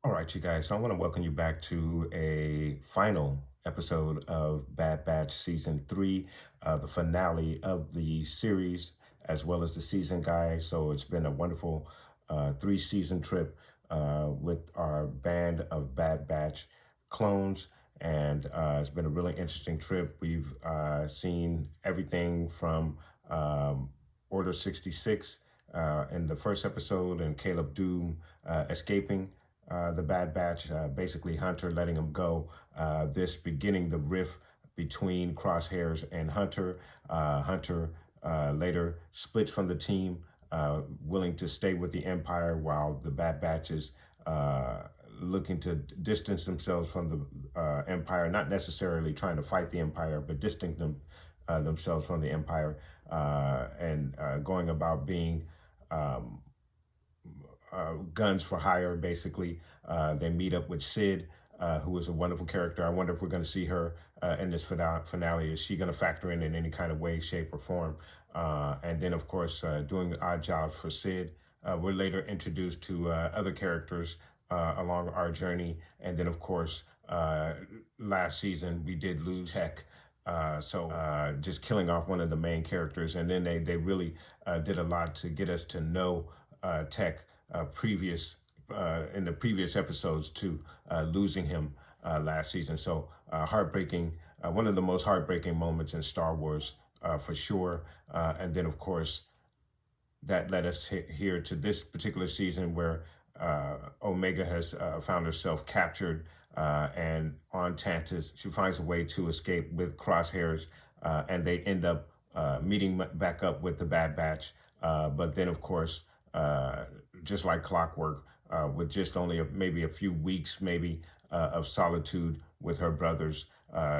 All right, you guys. So I want to welcome you back to a final episode of Bad Batch Season 3, the finale of the series, as well as the season, guys. So it's been a wonderful three-season trip with our band of Bad Batch clones. And it's been a really interesting trip. We've seen everything from Order 66 in the first episode and Caleb Doom escaping the Bad Batch, basically Hunter letting him go, this beginning the rift between Crosshairs and Hunter. Hunter later splits from the team, willing to stay with the Empire while the Bad Batch is looking to distance themselves from the Empire, not necessarily trying to fight the Empire, but distancing themselves from the Empire and going about being guns for hire, basically. They meet up with Sid, who is a wonderful character. I wonder if we're going to see her in this finale. Is she going to factor in any kind of way, shape, or form? And then, of course, doing odd jobs for Sid. We're later introduced to other characters along our journey. And then, of course, last season, we did lose Tech. So just killing off one of the main characters. And then they really did a lot to get us to know Tech in the previous episodes to losing him last season. So heartbreaking, one of the most heartbreaking moments in Star Wars for sure. And then, of course, that led us here to this particular season where Omega has found herself captured and on Tantus. She finds a way to escape with Crosshairs, and they end up meeting back up with the Bad Batch. But then, of course, just like clockwork, with just only maybe a few weeks, of solitude with her brothers,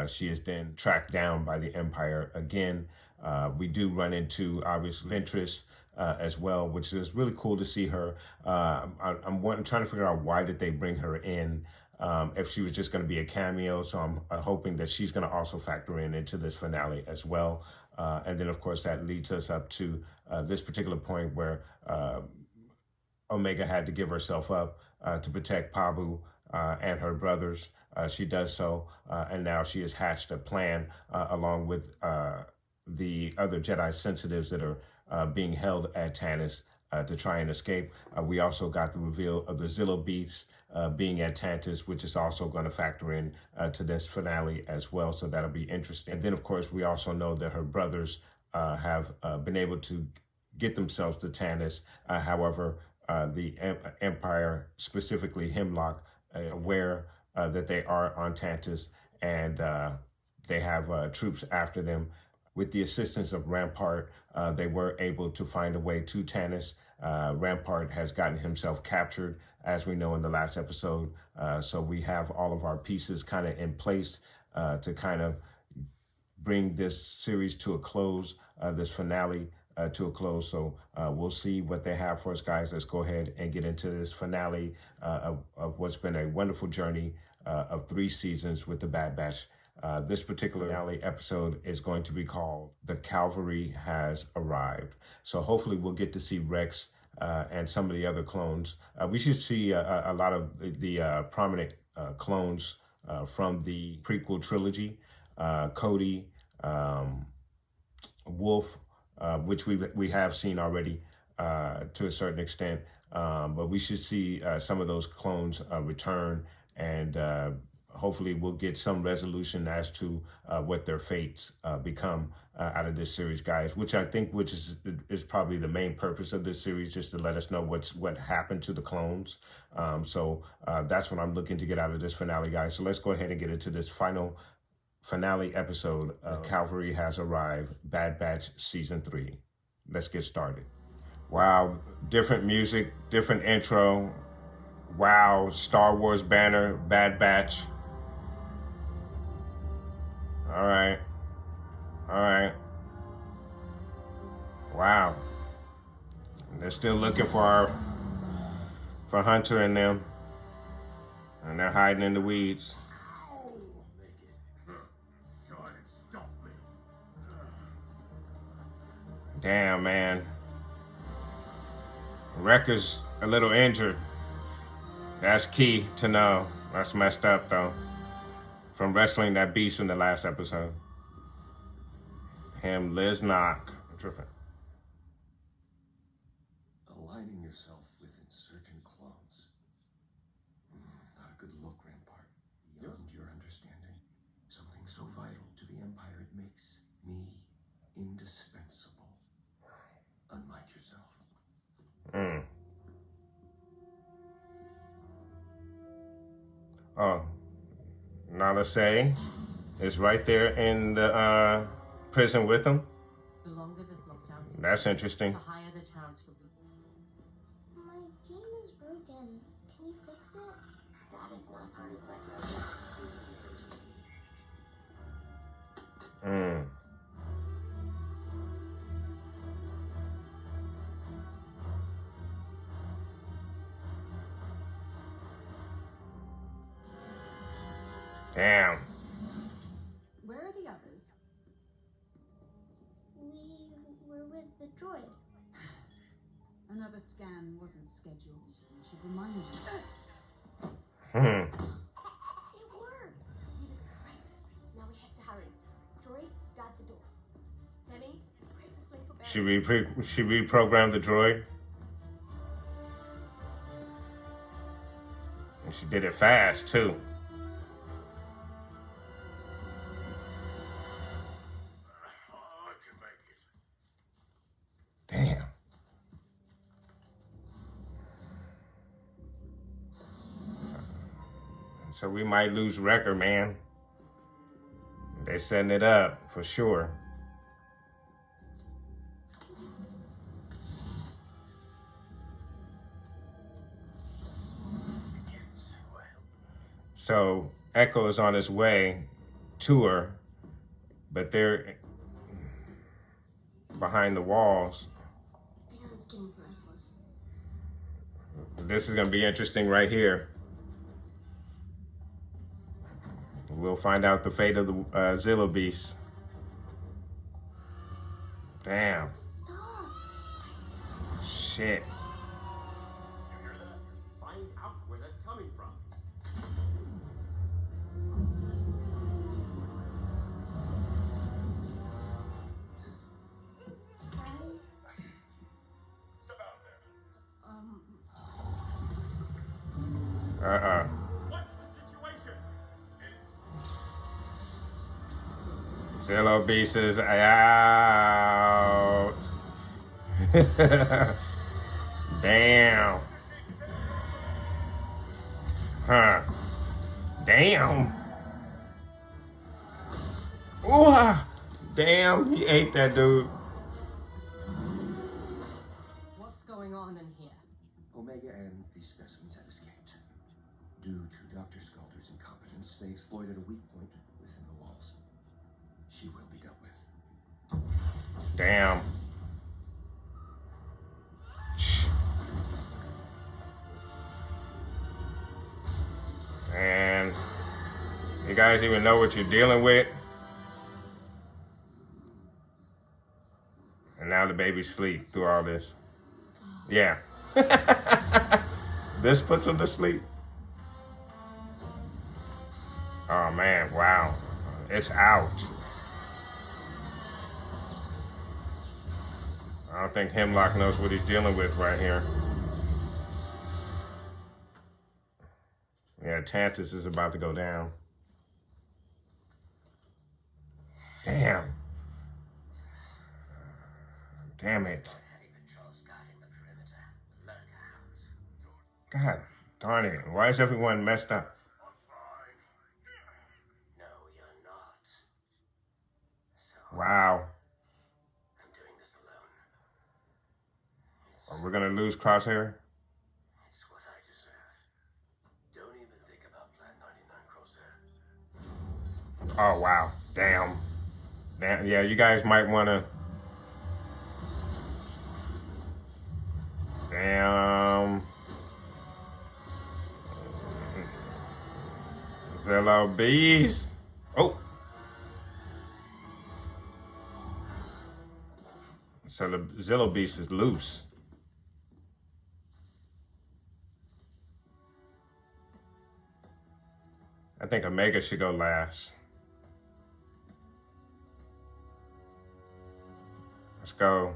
she is then tracked down by the Empire again. We do run into, obviously, Ventress as well, which is really cool to see her. I'm trying to figure out why did they bring her in, if she was just going to be a cameo. So I'm hoping that she's going to also factor into this finale as well. And then, of course, that leads us up to this particular point where Omega had to give herself up to protect Pabu and her brothers. She does so, and now she has hatched a plan along with the other Jedi sensitives that are being held at Tannis to try and escape. We also got the reveal of the Zillo Beasts being at Tantus, which is also going to factor in to this finale as well. So that'll be interesting. And then, of course, we also know that her brothers have been able to get themselves to Tannis. However, the Empire, specifically Hemlock, aware that they are on Tantus, and they have troops after them. With the assistance of Rampart, they were able to find a way to Tannis. Rampart has gotten himself captured, as we know in the last episode. So we have all of our pieces kind of in place to kind of bring this series to a close, this finale to a close. So we'll see what they have for us, guys. Let's go ahead and get into this finale of what's been a wonderful journey of 3 seasons with the Bad Batch. This particular finale episode is going to be called The Cavalry Has Arrived. So hopefully we'll get to see Rex and some of the other clones. We should see a lot of the prominent clones from the prequel trilogy. Cody, Wolf, which we have seen already to a certain extent. But we should see some of those clones return, and hopefully we'll get some resolution as to what their fates become out of this series, guys, which I think is probably the main purpose of this series, just to let us know what happened to the clones. So that's what I'm looking to get out of this finale, guys. So let's go ahead and get into this finale episode of Cavalry Has Arrived, Bad Batch Season 3. Let's get started. Wow, different music, different intro. Wow, Star Wars banner, Bad Batch. All right. All right. Wow. They're still looking for Hunter and them. And they're hiding in the weeds. Damn, man. Wrecker's a little injured. That's key to know. That's messed up, though. From wrestling that beast from the last episode. Him, Liz Knock. I'm tripping. Aligning yourself with insurgent clones. Not a good look, Rampart. Beyond your understanding. Something so vital to the Empire, it makes me indispensable. Unlike yourself. Oh. Nala Say is right there in the prison with him. The longer this lockdown, That's interesting. the higher the chance for me. My game is broken. Can you fix it? That is not part of my program. Damn. Where are the others? We were with the droid. Another scan wasn't scheduled. I should remind you. It worked. You did great. Now we have to hurry. Droid, guard the door. Sammy, prep the sling for Barry. Should we reprogram the droid? And she did it fast, too. Damn. So we might lose Wrecker, man. They're setting it up for sure. So Echo is on his way to her, but they're behind the walls. Aaron's getting restless. This is going to be interesting right here. We'll find out the fate of the Zillo Beast. Damn. Stop. Shit. You hear that? Find out where that's coming from. Step out there. What's the situation? Zillo Beast is out. Damn. Huh. Damn. Ooh. Damn, he ate that dude. What's going on in here? Omega and these specimens have escaped. Due to Dr. Sculder's incompetence, they exploited a weak point within the walls. She will be dealt with. Damn. And you guys even know what you're dealing with? And now the baby sleep through all this. Yeah. This puts him to sleep. Oh man, wow. It's out. I don't think Hemlock knows what he's dealing with right here. Yeah, Tantus is about to go down. Damn. Damn it. God darn it. Why is everyone messed up? No, you're not. So Wow. I'm doing this alone. Are we going to lose Crosshair? It's what I deserve. Don't even think about Plan 99, Crosshair. Oh, wow. Damn. Damn. Yeah, you guys might want to. Damn. Zillow bees. Oh. So the Zillow beast is loose. I think Omega should go last. Let's go.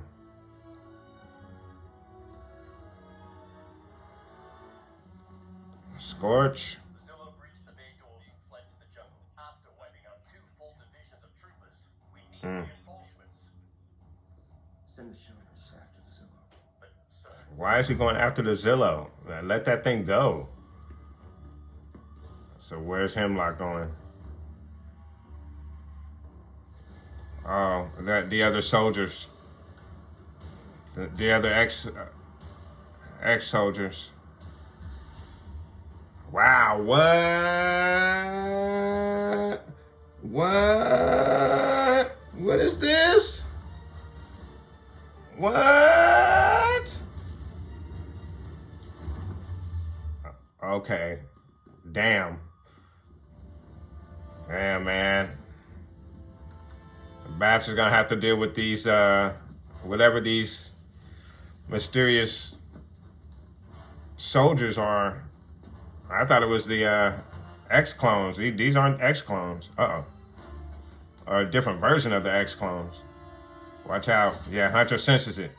Scorch. The Zillow breached the bay doors and fled to the jungle after wiping out 2 full divisions of troopers. We need reinforcements. Send the shuttles after the Zillow. But, sir, Why is he going after the Zillow? Let that thing go. So where's Hemlock going? Oh, the other soldiers. The other ex-soldiers. Wow, what? What? What is this? What? Okay. Damn. Damn, man. The Bats is gonna have to deal with these, whatever these mysterious soldiers are. I thought it was the X-clones. These aren't X-clones. Uh-oh. Or a different version of the X-clones. Watch out. Yeah, Hunter senses it.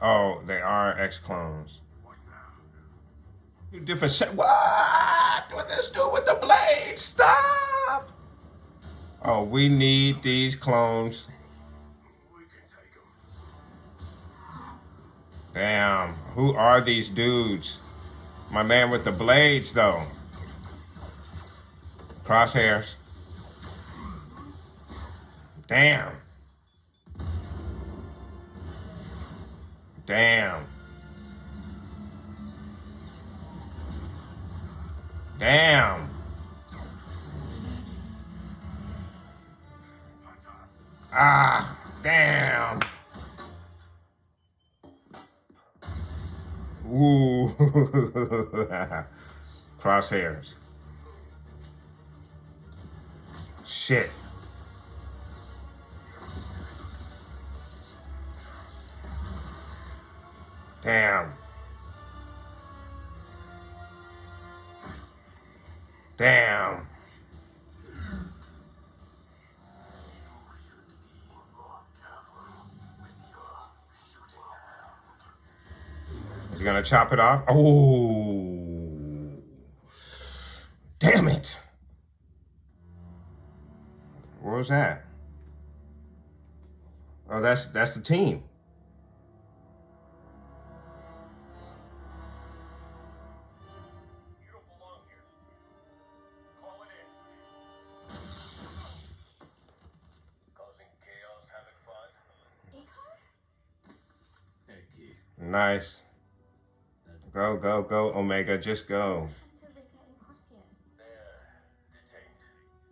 Oh, they are X-clones. What now? Different set. What? What this do with the blade? Stop! Oh, we need these clones. We can take them. Damn. Who are these dudes? My man with the blades, though. Crosshairs. Damn. Damn. Damn. Ah, damn. Ooh. Crosshairs. Shit. Damn. Damn. Is he gonna chop it off? Oh. Damn it. What was that? Oh, that's the team. you don't belong here. Call it in. Causing chaos, having fun. Echo? Hey, kid. Nice. Go, go, go, Omega. Just go. Hunter, Ricker, and Crosshair. They're detained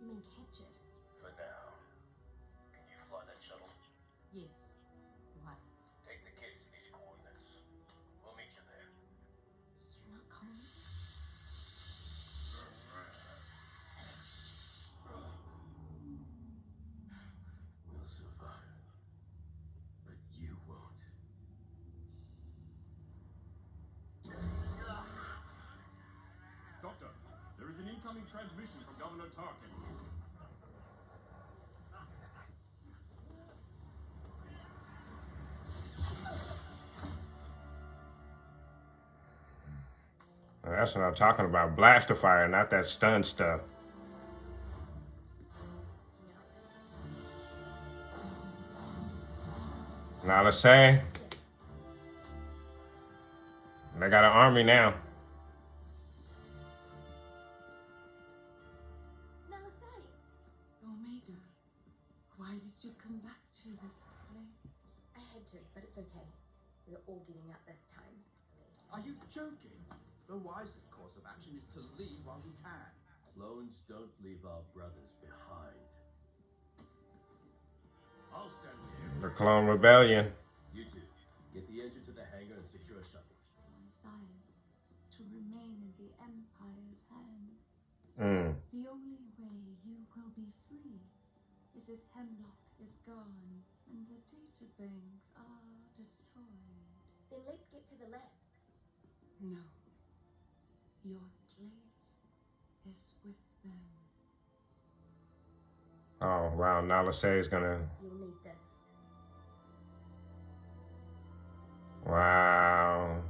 You mean captured? for now. Can you fly that shuttle? Yes. Why? Take the kids to these coordinates. We'll meet you there. You're not coming? We'll survive. But you won't. Doctor, there is an incoming transmission from Governor Tarkin. Well, that's what I'm talking about. Blaster fire, not that stun stuff. Now let's say they got an army now. Now, say. Omega, why did you come back to this place? I had to, but it's okay. We're all getting out this time. Are you joking? The wisest course of action is to leave while we can. Clones don't leave our brothers behind. I'll stand with you. The Clone Rebellion. You two, get the engine to the hangar and secure a shuttle. Sire, to remain in the Empire's hands. Mm. The only way you will be free is if Hemlock is gone and the databanks are destroyed. Then let's get to the lab. No. Your place is with them. Oh, wow. Nala Se is gonna... You'll need this. Wow.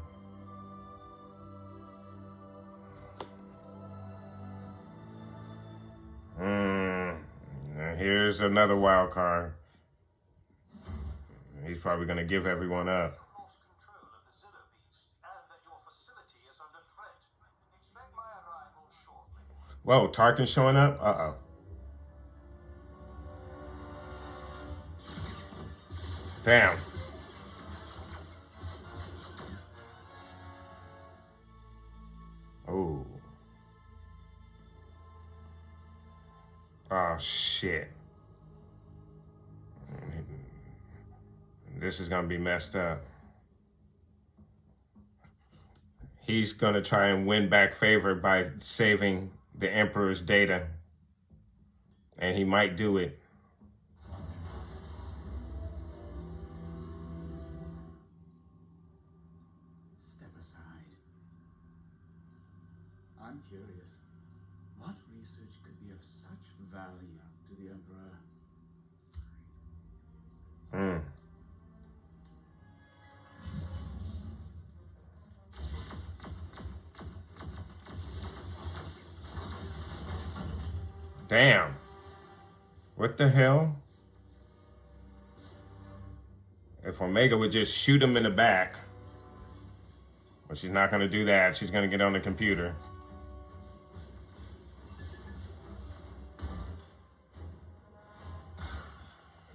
And here's another wild card. He's probably gonna give everyone up. Lost control of the Zilla beast, and that your facility is under threat. Expect my arrival shortly. Whoa, Tarkin showing up? Uh-oh. Damn. Oh. Oh, shit. This is gonna be messed up. He's gonna try and win back favor by saving the Emperor's data. And he might do it. Step aside. I'm curious. What research could be of such value to the Emperor? Hmm. Damn. What the hell? If Omega would just shoot him in the back. But she's not going to do that. She's going to get on the computer.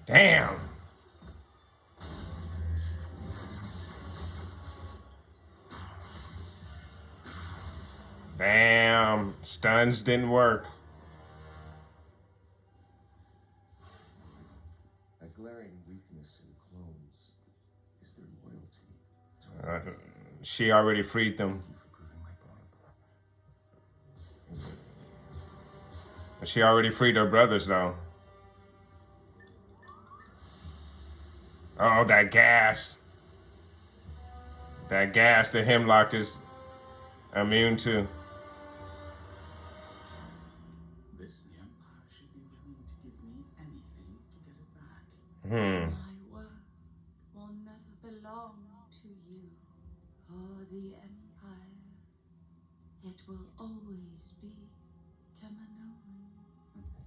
Damn. Damn. Stuns didn't work. A glaring weakness in clones is their loyalty to She already freed them. Thank you for proving my point. She already freed her brothers, though. Oh, that gas. That gas that Hemlock is immune to. This the Empire should be willing to give me anything to get it back. Hmm. My work will never belong to you or the Empire. It will always be Kaminoan.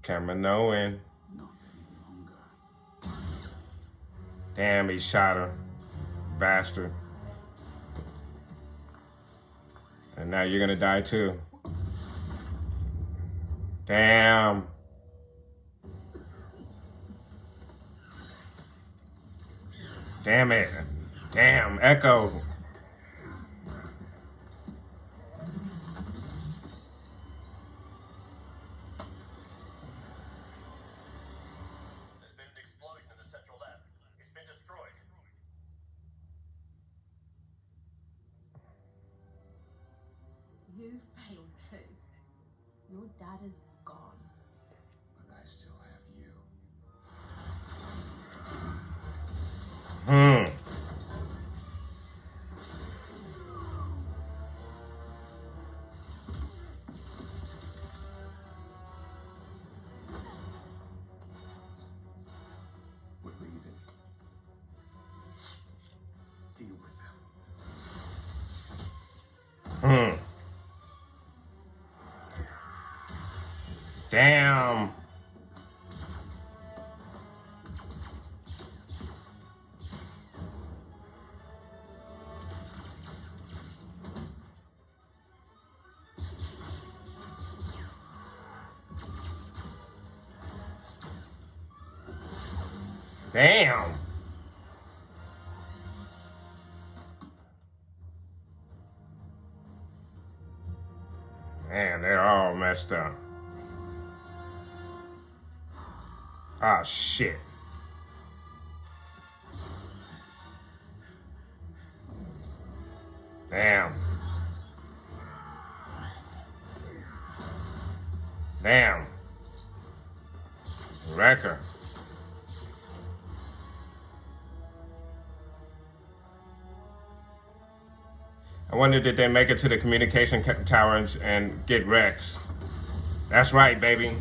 Kaminoan. Not any longer. Damn, he shot her. Bastard. And now you're gonna die too. Damn. Damn it. Damn, Echo. There's been an explosion in the central lab. It's been destroyed. You failed too. Your data's gone. But I still have you. Hmm. We're leaving. Deal with them. Hmm. Damn. Damn. Man, they're all messed up. Ah, shit. Damn. Damn. Wrecker. I wonder, did they make it to the communication tower and get Rex? That's right, baby.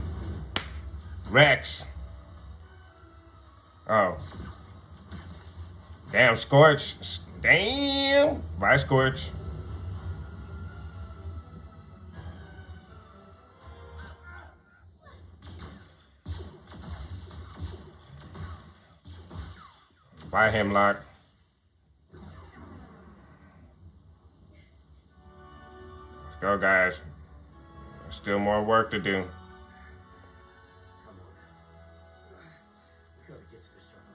Rex. Oh. Damn, Scorch. Damn. Bye, Scorch. Bye, Hemlock. Let's go, guys. There's still more work to do. Come on. We gotta get to the shuttle.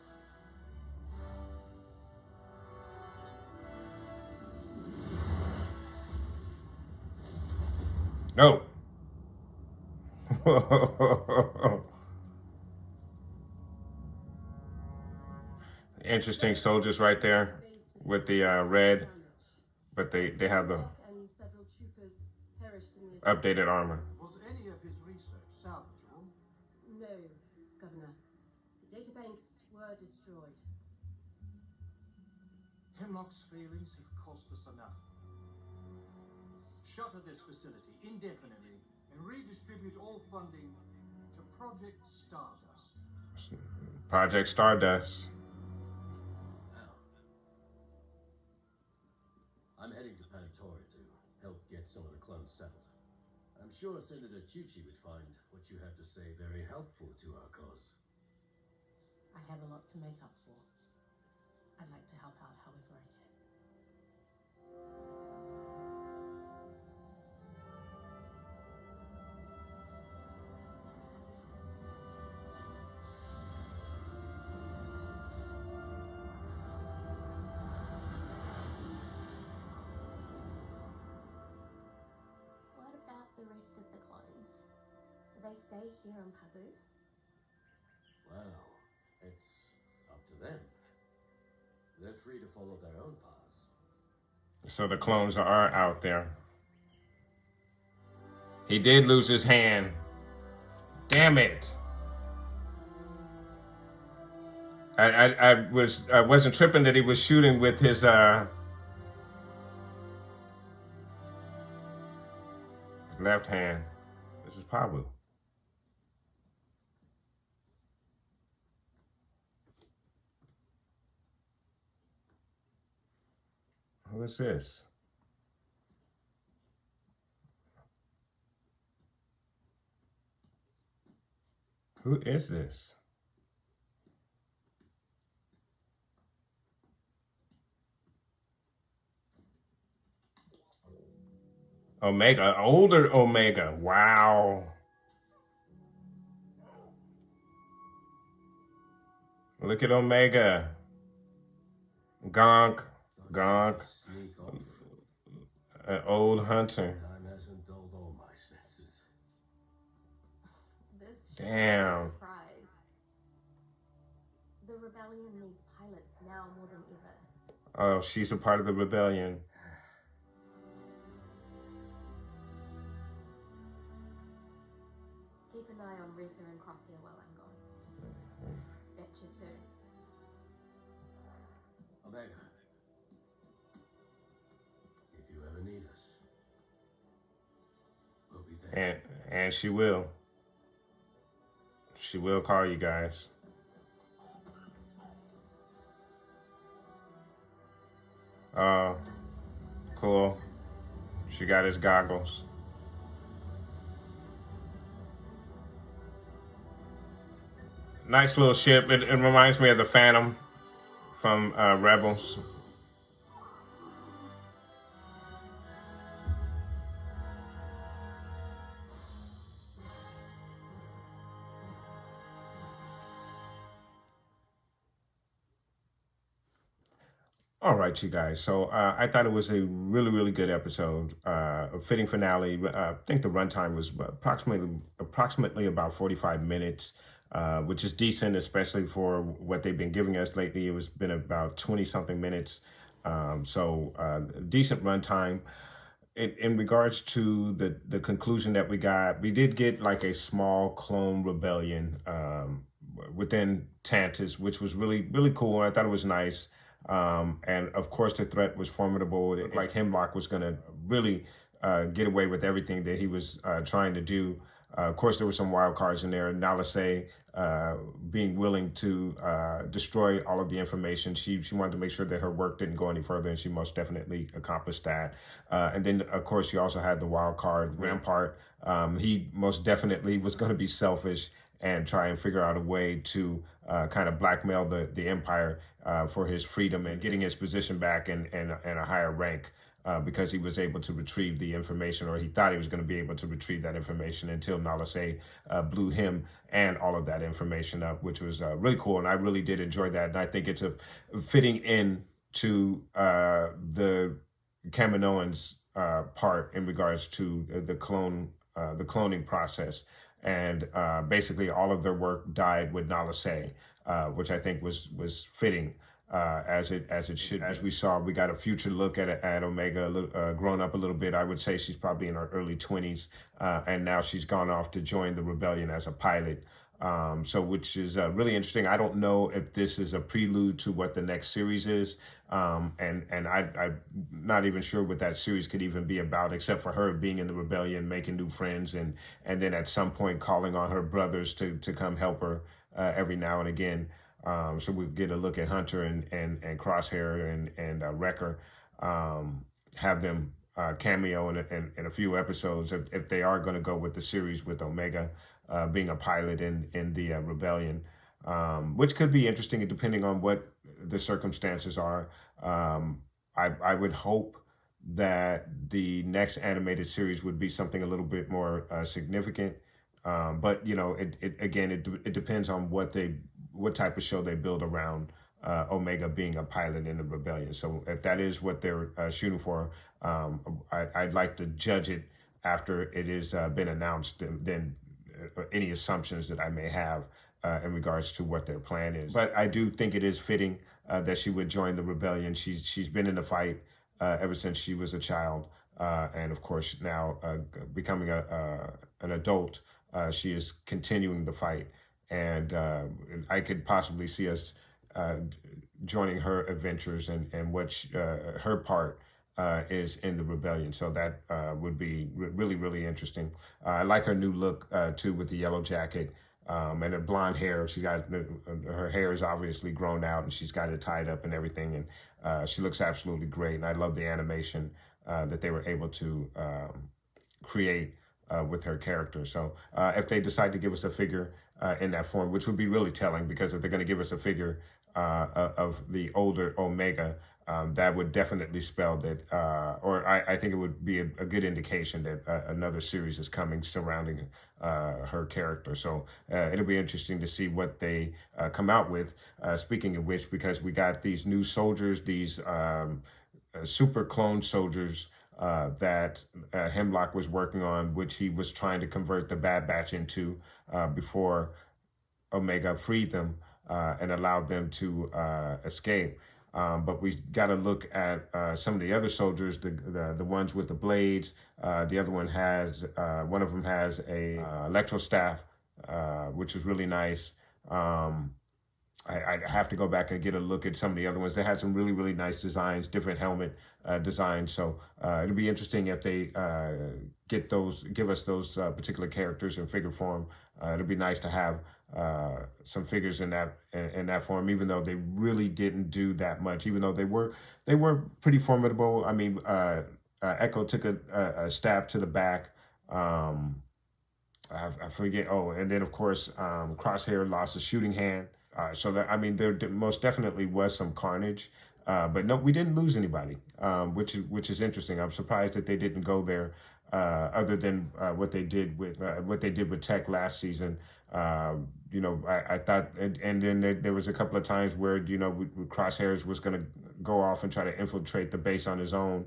No. Interesting soldiers right there with the red, but they have the And several troopers perished in the updated armor. Was any of his research salvageable? No, Governor. The databanks were destroyed. Hemlock's failings have cost us enough. Shutter this facility indefinitely and redistribute all funding to Project Stardust. Project Stardust. Now, I'm heading to Pantoria to help get some of the clones settled. I'm sure Senator Chuchi would find what you have to say very helpful to our cause. I have a lot to make up for. I'd like to help out however I can. What about the rest of the clones? Do they stay here on Pabu? Well, it's up to them. They're free to follow their own paths. So the clones are out there. He did lose his hand. Damn it. I wasn't tripping that he was shooting with his left hand. This is Pabu. Who is this? Who is this? Omega, older Omega. Wow. Look at Omega. Gonk. Sneak off. An old hunter. Time hasn't dulled all my senses. This should Damn. be a surprise. The rebellion needs pilots now more than ever. Oh, she's a part of the rebellion. Keep an eye on Retha and Crosshair while I'm gone. Betcha too. Omega. If you ever need us, we'll be there. And she will. She will call you guys. Oh, cool. She got his goggles. Nice little ship. It reminds me of the Phantom from Rebels. All right, you guys. So I thought it was a really, really good episode, a fitting finale. I think the runtime was approximately about 45 minutes, which is decent, especially for what they've been giving us lately. It was been about 20-something minutes. Decent runtime. In regards to the conclusion that we got, we did get like a small clone rebellion within Tantus, which was really cool. I thought it was nice. And of course, the threat was formidable. It looked like Hemlock was going to really get away with everything that he was trying to do. Of course, there were some wild cards in there. Nalase being willing to destroy all of the information. She wanted to make sure that her work didn't go any further, and she most definitely accomplished that. And then, of course, you also had the wild card, Rampart. He most definitely was going to be selfish and try and figure out a way to kind of blackmail the Empire for his freedom and getting his position back and a higher rank. Because he was able to retrieve the information, or he thought he was going to be able to retrieve that information, until Nalase blew him and all of that information up, which was really cool. And I really did enjoy that. And I think it's a fitting in to the Kaminoans part in regards to the cloning process. And basically all of their work died with Nalase, which I think was fitting. As it should. As we saw, we got a future look at Omega, grown up a little bit. I would say she's probably in her early 20s, and now she's gone off to join the rebellion as a pilot. Which is really interesting. I don't know if this is a prelude to what the next series is, and I'm not even sure what that series could even be about, except for her being in the rebellion, making new friends, and then at some point calling on her brothers to come help her every now and again. So we get a look at Hunter and Crosshair and Wrecker, have them cameo in a few episodes if they are going to go with the series with Omega being a pilot in the rebellion, which could be interesting depending on what the circumstances are. I would hope that the next animated series would be something a little bit more significant. But you know, it depends on what type of show they build around Omega being a pilot in the rebellion. So if that is what they're shooting for, I'd like to judge it after it has been announced, then any assumptions that I may have in regards to what their plan is. But I do think it is fitting that she would join the rebellion. She's been in the fight ever since she was a child, and of course now becoming an adult, she is continuing the fight. And I could possibly see us joining her adventures and what her part is in the rebellion. So that would be really interesting. I like her new look too, with the yellow jacket and her blonde hair. She got her hair is obviously grown out, and she's got it tied up and everything. And she looks absolutely great. And I love the animation that they were able to create with her character. So if they decide to give us a figure in that form, which would be really telling, because if they're going to give us a figure of the older Omega, that would definitely spell that, or I think it would be a good indication that another series is coming surrounding her character. So it'll be interesting to see what they come out with. Speaking of which, because we got these new soldiers, these super clone soldiers that Hemlock was working on, which he was trying to convert the Bad Batch into before Omega freed them and allowed them to escape. But we got to look at some of the other soldiers, the ones with the blades. The other one has, one of them has a electro staff, which is really nice. I have to go back and get a look at some of the other ones. They had some really nice designs, different helmet designs. So it'll be interesting if they give us those particular characters in figure form. It'll be nice to have some figures in that form, even though they really didn't do that much. Even though they were pretty formidable. I mean, Echo took a stab to the back. I forget. Oh, and then of course, Crosshair lost a shooting hand. So that, I mean, there most definitely was some carnage, but no, we didn't lose anybody, which is interesting. I'm surprised that they didn't go there, other than what they did with Tech last season. You know, I thought, and then there was a couple of times where, you know, Crosshairs was going to go off and try to infiltrate the base on his own,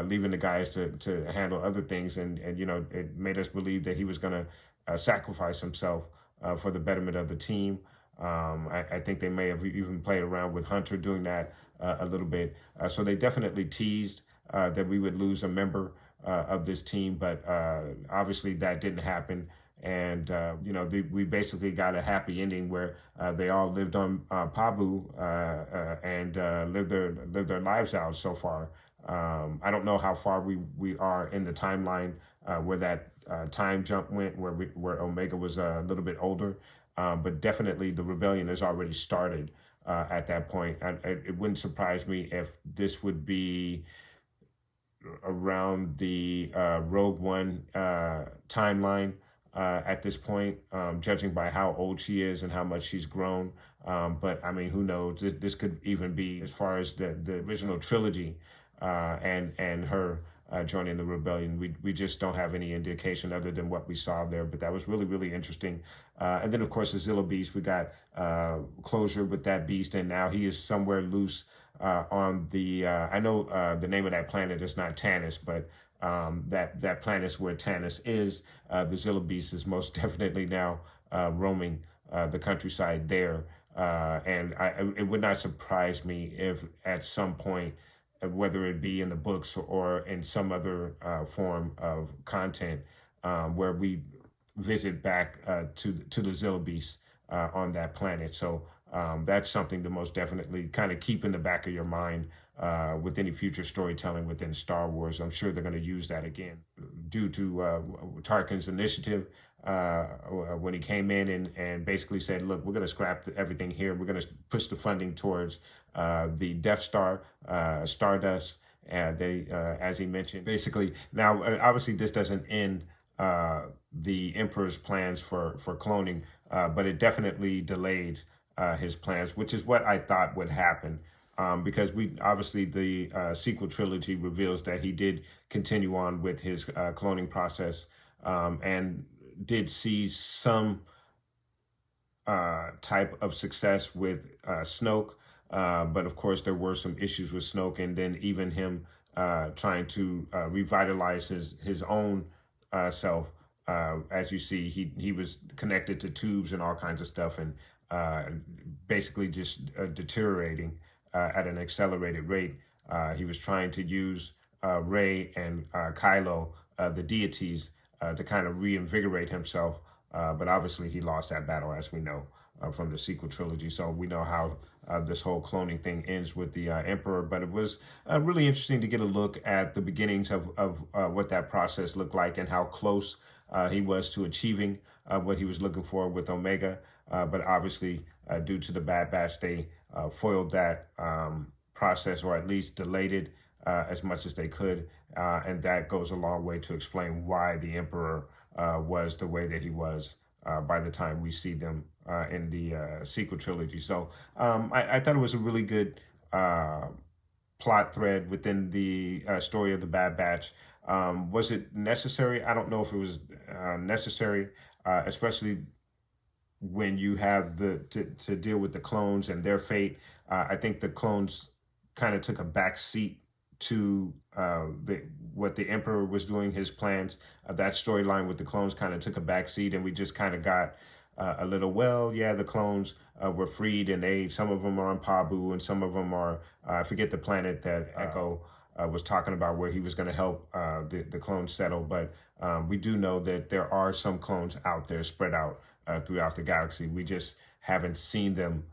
leaving the guys to handle other things, and you know, it made us believe that he was going to sacrifice himself for the betterment of the team. I think they may have even played around with Hunter doing that a little bit. So they definitely teased that we would lose a member of this team, but obviously that didn't happen. And we basically got a happy ending where they all lived on Pabu and lived their lives out so far. I don't know how far we are in the timeline where that time jump went, where Omega was a little bit older, but definitely the rebellion has already started at that point. It wouldn't surprise me if this would be around the Rogue One timeline at this point, judging by how old she is and how much she's grown. But I mean, who knows? This could even be as far as the original trilogy and her joining the rebellion. We just don't have any indication other than what we saw there. But that was really, really interesting. And then, of course, the Zilla Beast, we got closure with that beast, and now he is somewhere loose on the, I know the name of that planet is not Tanis, but that planet is where Tanis is. The Zilla Beast is most definitely now roaming the countryside there. And it would not surprise me if at some point, whether it be in the books or in some other form of content, where we visit back to the Zilla Beast on that planet. So that's something to most definitely kind of keep in the back of your mind with any future storytelling within Star Wars. I'm sure they're going to use that again due to Tarkin's initiative when he came in and basically said, look, we're going to scrap everything here. We're going to push the funding towards the Death Star, Stardust, and they, as he mentioned, basically. Now, obviously, this doesn't end the Emperor's plans for cloning, but it definitely delayed his plans, which is what I thought would happen. Because obviously the sequel trilogy reveals that he did continue on with his cloning process and did see some type of success with Snoke. But of course, there were some issues with Snoke, and then even him trying to revitalize his own self. As you see, he was connected to tubes and all kinds of stuff, and basically just deteriorating at an accelerated rate. He was trying to use Rey and Kylo, the deities, to kind of reinvigorate himself. But obviously he lost that battle, as we know, from the sequel trilogy. So we know how this whole cloning thing ends with the Emperor. But it was really interesting to get a look at the beginnings of what that process looked like and how close he was to achieving what he was looking for with Omega. But obviously, due to the Bad Batch, they foiled that process, or at least delayed it as much as they could. And that goes a long way to explain why the Emperor was the way that he was by the time we see them in the sequel trilogy. So I thought it was a really good plot thread within the story of the Bad Batch. Was it necessary? I don't know if it was necessary, especially when you have to deal with the clones and their fate. I think the clones kind of took a back seat to what the Emperor was doing, his plans. That storyline with the clones kind of took a back seat, and we just kind of got a little, well, yeah, the clones were freed, and some of them are on Pabu, and some of them are, I forget the planet that Echo was talking about, where he was going to help the clones settle. But we do know that there are some clones out there spread out throughout the galaxy. We just haven't seen them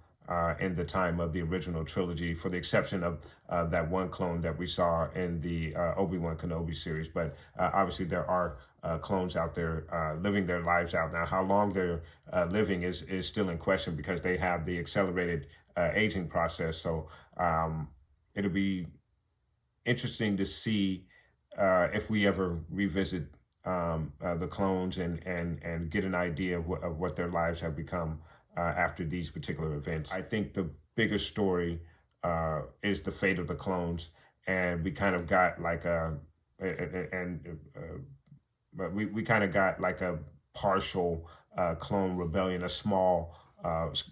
in the time of the original trilogy, for the exception of that one clone that we saw in the Obi-Wan Kenobi series. But obviously there are clones out there living their lives out. Now, how long they're living is still in question, because they have the accelerated aging process. So it'll be interesting to see if we ever revisit the clones and get an idea of what their lives have become after these particular events. I think the bigger story is the fate of the clones, and we kind of got like we kind of got like a partial clone rebellion, a small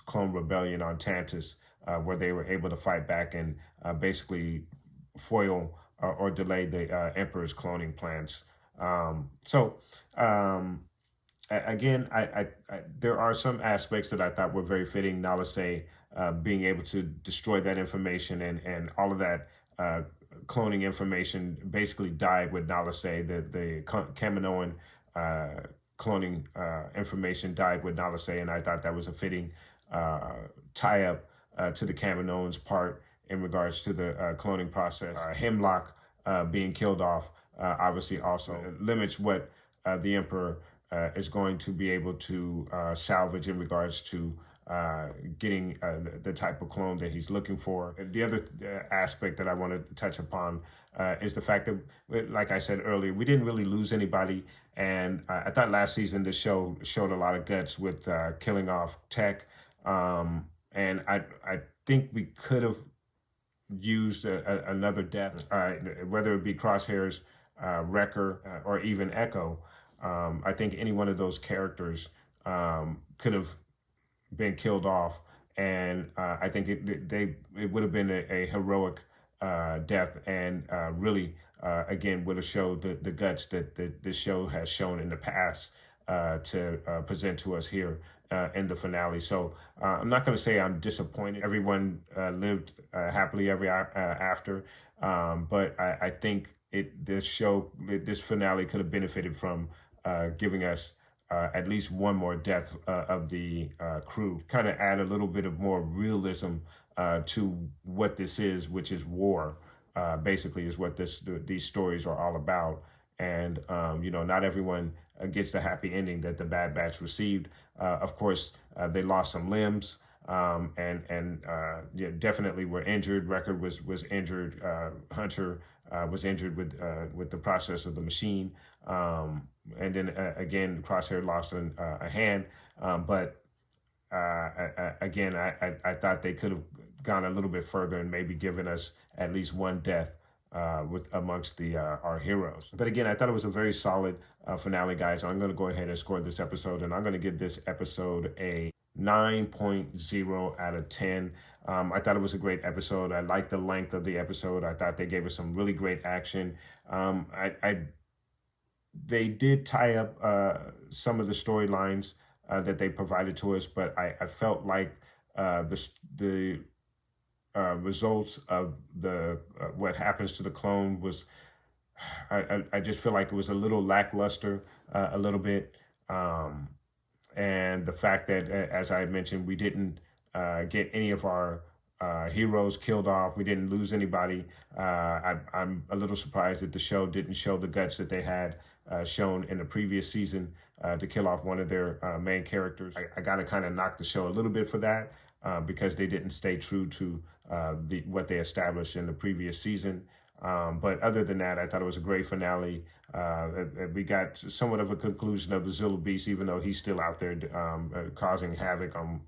clone rebellion on Tantus, where they were able to fight back and basically foil or delay the Emperor's cloning plans. again, there are some aspects that I thought were very fitting. Nalase being able to destroy that information and all of that cloning information basically died with Nalase. The Kaminoan cloning information died with Nalase, and I thought that was a fitting tie-up to the Kaminoans' part in regards to the cloning process. Hemlock being killed off obviously also limits what the Emperor is going to be able to salvage in regards to getting the type of clone that he's looking for. And the other aspect that I want to touch upon is the fact that, like I said earlier, we didn't really lose anybody. And I thought last season the show showed a lot of guts with killing off Tech. And I think we could have used another death, whether it be Crosshairs, Wrecker, or even Echo. I think any one of those characters could have been killed off, and I think it would have been a heroic death, and really again would have showed the guts that this show has shown in the past to present to us here in the finale. So I'm not going to say I'm disappointed. Everyone lived happily ever after, but I think this finale could have benefited from giving us at least one more death of the crew. Kind of add a little bit of more realism to what this is, which is war. Basically, is what these stories are all about. And not everyone gets the happy ending that the Bad Batch received. Of course, they lost some limbs. And definitely were injured. Wrecker was injured. Hunter was injured with the process of the machine. And then again, Crosshair lost a hand. But again, I thought they could have gone a little bit further and maybe given us at least one death amongst our heroes. But again, I thought it was a very solid finale, guys. I'm going to go ahead and score this episode, and I'm going to give this episode a 9.0 out of 10. I thought it was a great episode. I liked the length of the episode. I thought they gave us some really great action. They did tie up some of the storylines that they provided to us, but I felt like the results of what happens to the clone was, I just feel like it was a little lackluster, a little bit. And the fact that, as I mentioned, we didn't get any of our heroes killed off. We didn't lose anybody. I'm a little surprised that the show didn't show the guts that they had shown in the previous season to kill off one of their main characters. I got to kind of knock the show a little bit for that because they didn't stay true to what they established in the previous season. But other than that, I thought it was a great finale. We got somewhat of a conclusion of the Zilla Beast, even though he's still out there causing havoc on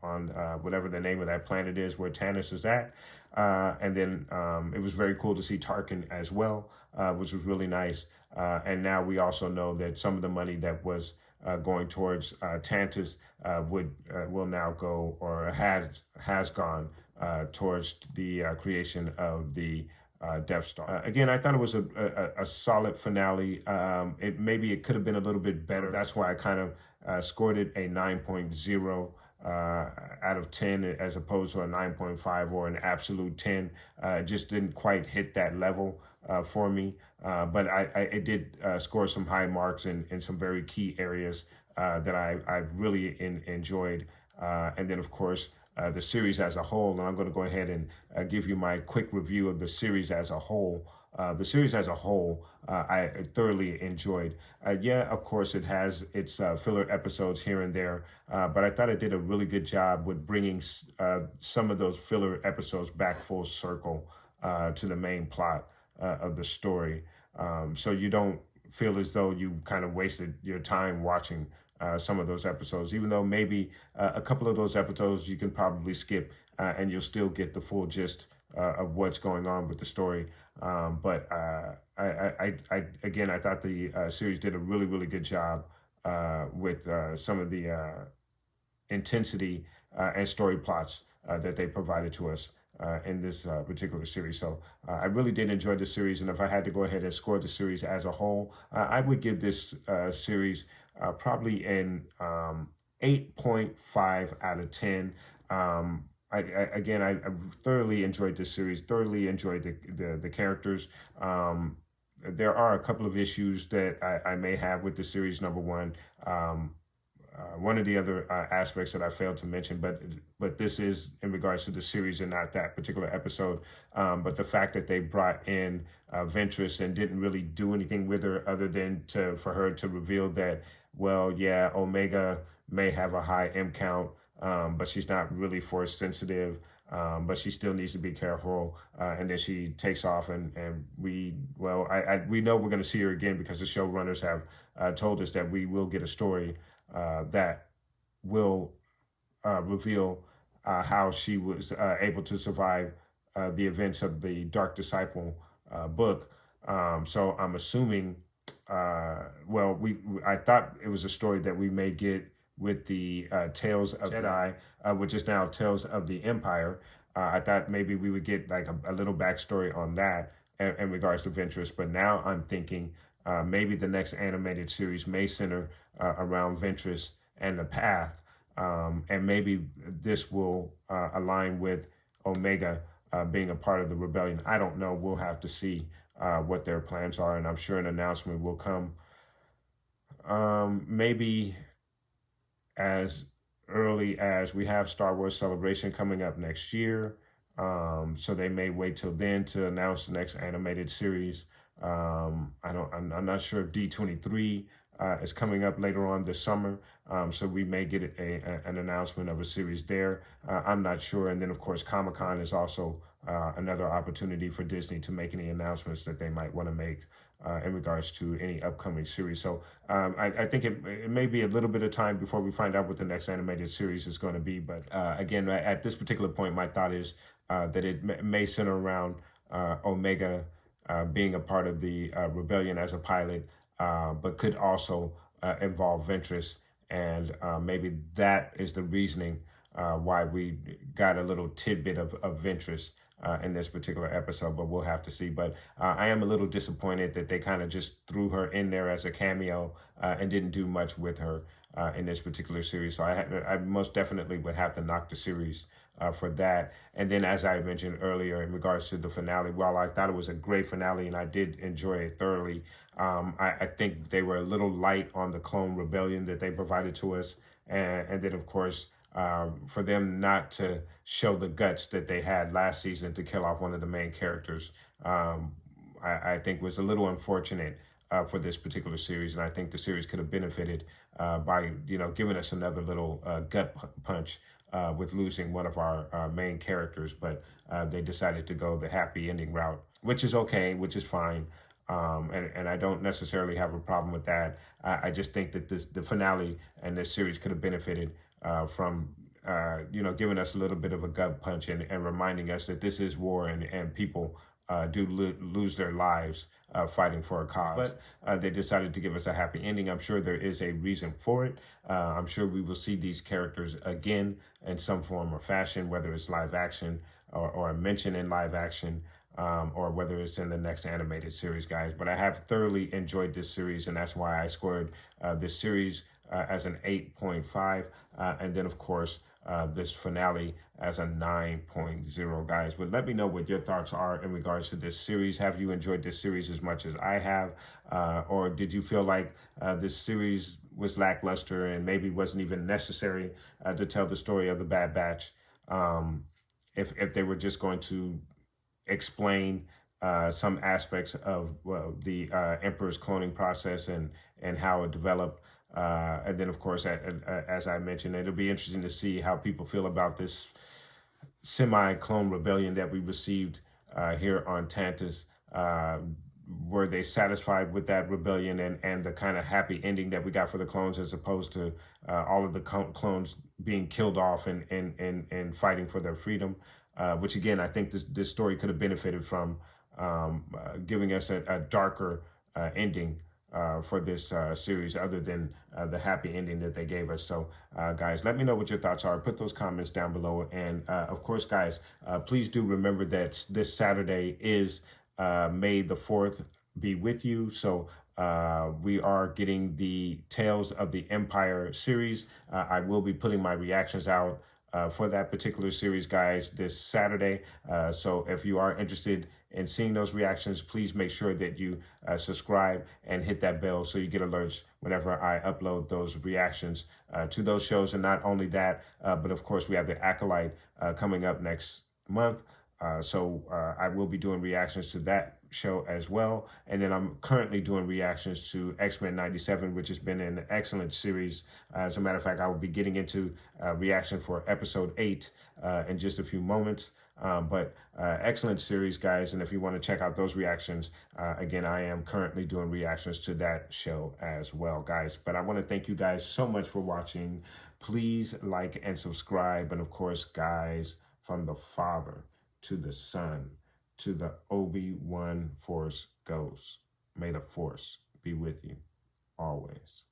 whatever the name of that planet is where Tanis is at. And then it was very cool to see Tarkin as well, which was really nice. And now we also know that some of the money that was going towards Tantis will now go, or has gone towards the creation of the Death Star. Again, I thought it was a solid finale. It could have been a little bit better. That's why I kind of scored it a 9.0 out of 10 as opposed to a 9.5 or an absolute 10. It just didn't quite hit that level for me. But it did score some high marks in some very key areas that I really enjoyed. And then, of course, the series as a whole, and I'm going to go ahead and give you my quick review of the series as a whole. The series as a whole, I thoroughly enjoyed. Yeah, of course, it has its filler episodes here and there, but I thought it did a really good job with bringing some of those filler episodes back full circle to the main plot of the story. So you don't feel as though you kind of wasted your time watching some of those episodes, even though maybe a couple of those episodes you can probably skip and you'll still get the full gist of what's going on with the story. But I thought the series did a really, really good job with some of the intensity and story plots that they provided to us in this particular series. So I really did enjoy the series, and if I had to go ahead and score the series as a whole, I would give this series probably an 8.5 out of 10. Again, I thoroughly enjoyed this series, thoroughly enjoyed the characters. There are a couple of issues that I may have with the series. Number one, one of the other aspects that I failed to mention, but this is in regards to the series and not that particular episode. But the fact that they brought in Ventress and didn't really do anything with her other than for her to reveal that, well, yeah, Omega may have a high M count, but she's not really force sensitive. But she still needs to be careful. And then she takes off, and we know we're going to see her again because the showrunners have told us that we will get a story that will reveal how she was able to survive the events of the Dark Disciple book. So I'm assuming, I thought it was a story that we may get with the Tales of Jedi, which is now Tales of the Empire. I thought maybe we would get like a little backstory on that in regards to Ventress, but now I'm thinking maybe the next animated series may center around Ventress and the Path, and maybe this will align with Omega being a part of the rebellion. I don't know. We'll have to see what their plans are, and I'm sure an announcement will come maybe as early as we have Star Wars Celebration coming up next year. So they may wait till then to announce the next animated series. I'm not sure if D23 is coming up later on this summer. So we may get an announcement of a series there. I'm not sure. And then, of course, Comic-Con is also another opportunity for Disney to make any announcements that they might want to make in regards to any upcoming series. So I think it may be a little bit of time before we find out what the next animated series is going to be. But again, at this particular point, my thought is that it may center around Omega being a part of the rebellion as a pilot, but could also involve Ventress. And maybe that is the reasoning why we got a little tidbit of Ventress in this particular episode, but we'll have to see. But I am a little disappointed that they kind of just threw her in there as a cameo and didn't do much with her in this particular series. So I most definitely would have to knock the series for that. And then, as I mentioned earlier, in regards to the finale, while I thought it was a great finale and I did enjoy it thoroughly, I think they were a little light on the clone rebellion that they provided to us. And then, of course, for them not to show the guts that they had last season to kill off one of the main characters, I think was a little unfortunate for this particular series. And I think the series could have benefited by, giving us another little gut punch with losing one of our main characters. But they decided to go the happy ending route, which is okay, which is fine. And I don't necessarily have a problem with that. I just think that the finale and this series could have benefited from giving us a little bit of a gut punch and reminding us that this is war and people do lose their lives fighting for a cause. But they decided to give us a happy ending. I'm sure there is a reason for it. I'm sure we will see these characters again in some form or fashion, whether it's live action or a mention in live action, or whether it's in the next animated series, guys. But I have thoroughly enjoyed this series, and that's why I scored this series as an 8.5. And then, of course, this finale as a 9.0, guys. But let me know what your thoughts are in regards to this series. Have you enjoyed this series as much as I have? Or did you feel like this series was lackluster and maybe wasn't even necessary to tell the story of the Bad Batch? If they were just going to explain some aspects of the Emperor's cloning process and how it developed. And then, of course, as I mentioned, it'll be interesting to see how people feel about this semi-clone rebellion that we received here on Tantus. Were they satisfied with that rebellion and the kind of happy ending that we got for the clones, as opposed to all of the clones being killed off and fighting for their freedom? Which, again, I think this story could have benefited from giving us a darker ending for this series, other than the happy ending that they gave us. So, guys, let me know what your thoughts are. Put those comments down below. And, of course, guys, please do remember that this Saturday is May the 4th be with you. So we are getting the Tales of the Empire series. I will be putting my reactions out for that particular series, guys, this Saturday. So if you are interested in seeing those reactions, please make sure that you subscribe and hit that bell so you get alerts whenever I upload those reactions to those shows. And not only that, but of course, we have the Acolyte coming up next month. So I will be doing reactions to that show as well. And then I'm currently doing reactions to X-Men 97, which has been an excellent series. As a matter of fact, I will be getting into reaction for episode 8 in just a few moments. But excellent series, guys. And if you want to check out those reactions, again, I am currently doing reactions to that show as well, guys. But I want to thank you guys so much for watching. Please like and subscribe. And of course, guys, from the Father to the Son, to the Obi-Wan Force Ghost. May the Force be with you always.